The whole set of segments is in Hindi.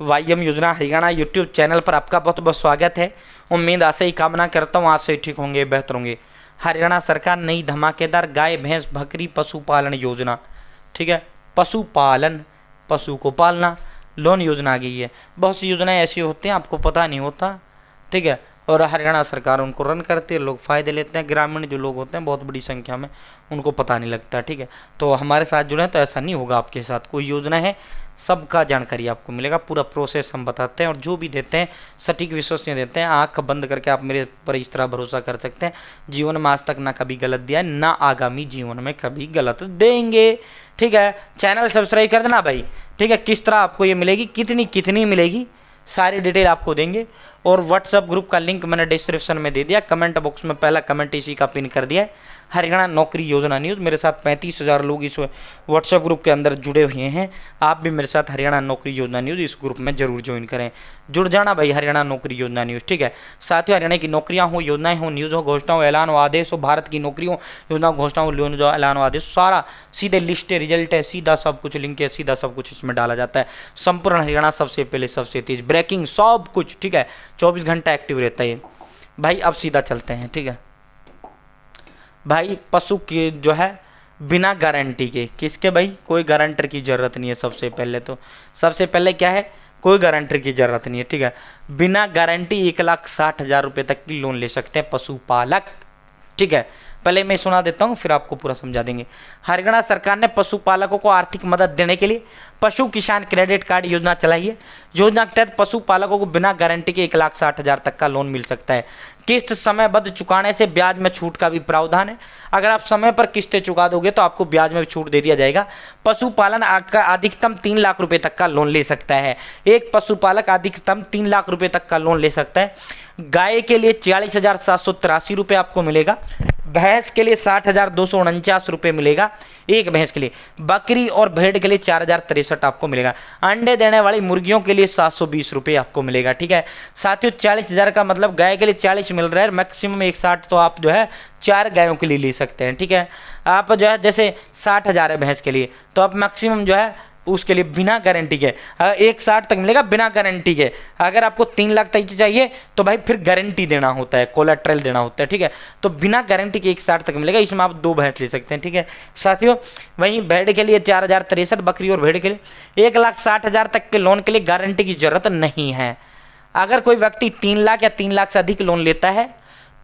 वाईएम योजना हरियाणा यूट्यूब चैनल पर आपका बहुत बहुत स्वागत है। उम्मीद आशा ही कामना करता हूँ आप सही ठीक होंगे, बेहतर होंगे। हरियाणा सरकार नई धमाकेदार गाय भैंस बकरी पशुपालन योजना, ठीक है, पशुपालन, पशु को पालना, लोन योजना आ गई है। बहुत सी योजनाएं ऐसी होती हैं आपको पता नहीं होता, ठीक है, और हरियाणा सरकार उनको रन करती है, लोग फ़ायदे लेते हैं। ग्रामीण जो लोग होते हैं बहुत बड़ी संख्या में, उनको पता नहीं लगता, ठीक है। तो हमारे साथ जुड़े तो ऐसा नहीं होगा आपके साथ। कोई योजना है सबका जानकारी आपको मिलेगा, पूरा प्रोसेस हम बताते हैं और जो भी देते हैं सटीक विश्वसनीय देते हैं। आंख बंद करके आप मेरे पर इस तरह भरोसा कर सकते हैं। जीवन में आज तक ना कभी गलत दिया है, ना आगामी जीवन में कभी गलत देंगे, ठीक है। चैनल सब्सक्राइब कर देना भाई, ठीक है। किस तरह आपको ये मिलेगी, कितनी कितनी मिलेगी, सारी डिटेल आपको देंगे। और व्हाट्सएप ग्रुप का लिंक मैंने डिस्क्रिप्शन में दे दिया, कमेंट बॉक्स में पहला कमेंट इसी का पिन कर दिया है। हरियाणा नौकरी योजना न्यूज़, मेरे साथ 35,000 लोग इस व्हाट्सएप ग्रुप के अंदर जुड़े हुए हैं। आप भी मेरे साथ हरियाणा नौकरी योजना न्यूज़ इस ग्रुप में जरूर ज्वाइन करें, जुड़ जाना भाई, हरियाणा नौकरी योजना न्यूज़, ठीक है। साथियों, हरियाणा की नौकरियां हो, योजनाएं हो, न्यूज़ हो, घोषणा हो, ऐलान हो, आदेश हो, भारत की नौकरियों योजना घोषणा हो, लोन जो ऐलान हो, आदेश, सारा सीधे लिस्ट है, रिजल्ट है, सीधा सब कुछ लिंक है, सीधा सब कुछ इसमें डाला जाता है। संपूर्ण हरियाणा सबसे पहले, सबसे तेज, ब्रेकिंग, सब कुछ, ठीक है। 24 घंटा एक्टिव रहता है भाई। अब सीधा चलते हैं, ठीक है भाई। पशु की जो है बिना गारंटी के, किसके भाई, कोई गारंटर की जरूरत नहीं है। सबसे पहले क्या है, कोई गारंटर की जरूरत नहीं है, ठीक है। बिना गारंटी 1,60,000 रुपये तक की लोन ले सकते हैं पशुपालक, ठीक है। पहले मैं सुना देता हूँ फिर आपको पूरा समझा देंगे। हरियाणा सरकार ने पशुपालकों को आर्थिक मदद देने के लिए पशु किसान क्रेडिट कार्ड योजना चलाई है। योजना के तहत पशुपालकों को बिना गारंटी के 1,60,000 तक का लोन मिल सकता है। किस्त समयबद्ध चुकाने से ब्याज में छूट का भी प्रावधान है। अगर आप समय पर किस्तें चुका दोगे तो आपको ब्याज में भी छूट दे दिया जाएगा। पशुपालन का अधिकतम 3 लाख रुपए तक का लोन ले सकता है। एक पशुपालक अधिकतम 3 लाख रुपए तक का लोन ले सकता है। गाय के लिए 40,783 रुपये आपको मिलेगा। भैंस के लिए 60,249 रुपये मिलेगा एक भैंस के लिए। बकरी और भेड़ के लिए 4,063 आपको मिलेगा। अंडे देने वाली मुर्गियों के लिए 720 रुपये आपको मिलेगा, ठीक है। साथियों, 40,000 का मतलब गाय के लिए 40 मिल रहा है, मैक्सिमम 160 तो आप जो है 4 गायों के लिए ले सकते हैं, ठीक है। आप जो है जैसे 60,000 है भैंस के लिए, तो आप मैक्सिमम जो है उसके लिए बिना गारंटी के 160 तक मिलेगा, बिना गारंटी के। अगर आपको 3 लाख तक चाहिए तो भाई फिर गारंटी देना होता है, कोलेट्रल देना होता है, ठीक है। तो बिना गारंटी के 160 तक मिलेगा, इसमें आप 2 भैंस ले सकते हैं, ठीक है। साथियों, वहीं भेड़ के लिए 4,063, बकरी और भेड़ के लिए 1,60,000 तक के लोन के लिए गारंटी की जरूरत नहीं है। अगर कोई व्यक्ति 3 लाख या 3 लाख से अधिक लोन लेता है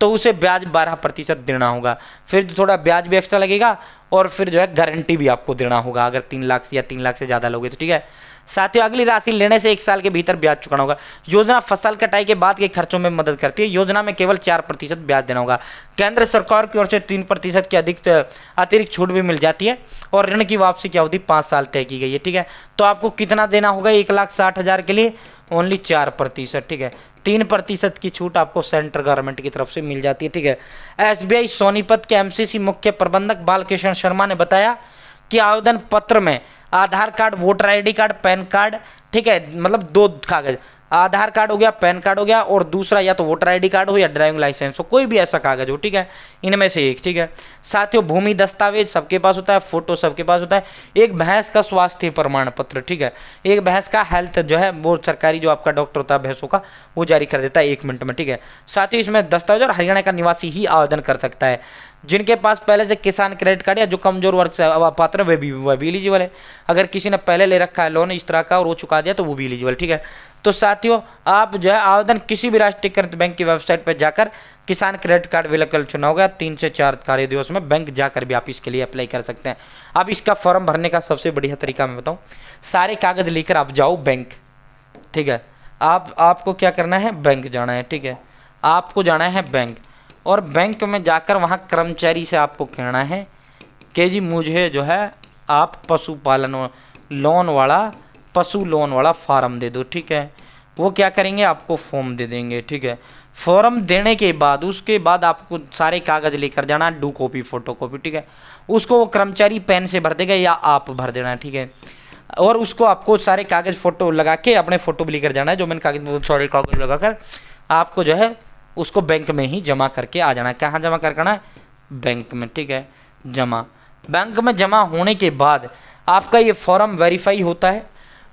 तो उसे ब्याज 12% देना होगा, फिर थोड़ा ब्याज भी एक्स्ट्रा लगेगा और फिर जो है गारंटी भी आपको देना होगा अगर 3 लाख से या 3 लाख से ज़्यादा लोगे तो, ठीक है। साथियों, अगली राशि लेने से 1 साल के भीतर ब्याज चुकाना होगा। योजना फसल कटाई के बाद के खर्चों में मदद करती है। योजना में केवल 4% ब्याज देना होगा। केंद्र सरकार की ओर से 3% की अतिरिक्त छूट भी मिल जाती है और ऋण की वापसी की अवधि 5 साल तय की गई है, ठीक है। तो आपको कितना देना होगा 1,60,000 के लिए, ओनली 4%, ठीक है। 3% की छूट आपको सेंट्रल गवर्नमेंट की तरफ से मिल जाती है, ठीक है। SBI सोनीपत के MCC मुख्य प्रबंधक बालकृष्ण शर्मा ने बताया कि आवेदन पत्र में Aadhaar card, voter ID card, PAN card, ठीक है, मतलब 2 कागज, आधार कार्ड हो गया, पैन कार्ड हो गया, और दूसरा या तो वोटर ID कार्ड हो या ड्राइविंग लाइसेंस हो, कोई भी ऐसा कागज हो, ठीक है, इनमें से एक, ठीक है। साथियों, भूमि दस्तावेज सबके पास होता है, फोटो सबके पास होता है। एक भैंस का स्वास्थ्य प्रमाण पत्र, ठीक है, एक भैंस का हेल्थ जो है वो सरकारी जो आपका डॉक्टर होता है भैंसों का, वो जारी कर देता है 1 मिनट में, ठीक है। साथियों, इसमें दस्तावेज और हरियाणा का निवासी ही आवेदन कर सकता है। जिनके पास पहले से किसान क्रेडिट कार्ड या जो कमजोर वर्ग से पात्र है वह भी एलिजिबल है। अगर किसी ने पहले ले रखा है लोन इस तरह का और वो चुका दिया तो वो भी एलिजिबल, ठीक है। तो साथियों, आप जो है आवेदन किसी भी राष्ट्रीयकृत बैंक की वेबसाइट पर जाकर किसान क्रेडिट कार्ड विकल्प चुना होगा, 3 से 4 कार्य दिवस में बैंक जाकर भी आप इसके लिए अप्लाई कर सकते हैं। अब इसका फॉर्म भरने का सबसे बढ़िया तरीका मैं बताऊं, सारे कागज लेकर आप जाओ बैंक, ठीक है। आपको क्या करना है, बैंक जाना है, ठीक है। आपको जाना है बैंक, और बैंक में जाकर वहाँ कर्मचारी से आपको कहना है कि जी मुझे जो है आप पशुपालन लोन वाला, पशु लोन वाला फॉर्म दे दो, ठीक है। वो क्या करेंगे, आपको फॉर्म दे देंगे, ठीक है। फॉर्म देने के बाद उसके बाद आपको सारे कागज लेकर जाना, 2 कॉपी, फोटो कॉपी, ठीक है। उसको वो कर्मचारी पेन से भर देगा या आप भर देना, ठीक है। और उसको आपको सारे कागज फोटो लगा के अपने फोटो भी लेकर जाना है, जो मैंने कागज लगाकर आपको जो है उसको बैंक में ही जमा करके आ जाना है। कहाँ जमा करना है, बैंक में, ठीक है। बैंक में जमा होने के बाद आपका ये फॉर्म वेरीफाई होता है।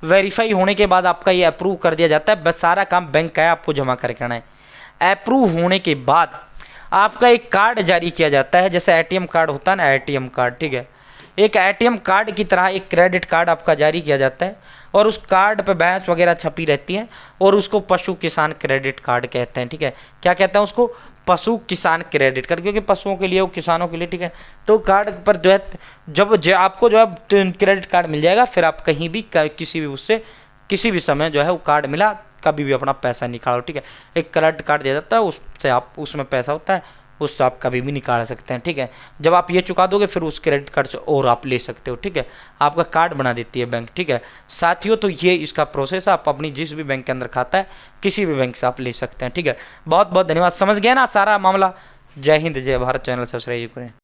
वेरीफाई होने के बाद आपका ये अप्रूव कर दिया जाता है। बस सारा काम बैंक का है, आपको जमा करके आना है। अप्रूव होने के बाद आपका एक कार्ड जारी किया जाता है, जैसे एटीएम कार्ड होता है ना, एटीएम कार्ड, ठीक है। एक एटीएम कार्ड की तरह एक क्रेडिट कार्ड आपका जारी किया जाता है और उस कार्ड पे भैंस वगैरह छपी रहती है और उसको पशु किसान क्रेडिट कार्ड कहते हैं, ठीक है। क्या कहते हैं उसको? पशु किसान क्रेडिट कार्ड, क्योंकि पशुओं के लिए, वो किसानों के लिए, ठीक है। तो कार्ड पर जो है आपको जो है क्रेडिट कार्ड मिल जाएगा, फिर आप कहीं भी किसी भी उससे किसी भी समय जो है वो कार्ड मिला कभी भी अपना पैसा निकालो, ठीक है। एक क्रेडिट कार्ड दिया जाता है, उससे आप उसमें पैसा होता है, उससे आप कभी भी निकाल सकते हैं, ठीक है। जब आप ये चुका दोगे फिर उस क्रेडिट कार्ड से और आप ले सकते हो, ठीक है। आपका कार्ड बना देती है बैंक, ठीक है साथियों। तो ये इसका प्रोसेस है, आप अपनी जिस भी बैंक के अंदर खाता है किसी भी बैंक से आप ले सकते हैं, ठीक है। बहुत बहुत धन्यवाद। समझ गए ना सारा मामला? जय हिंद, जय भारत। चैनल सब्सक्राइब करें।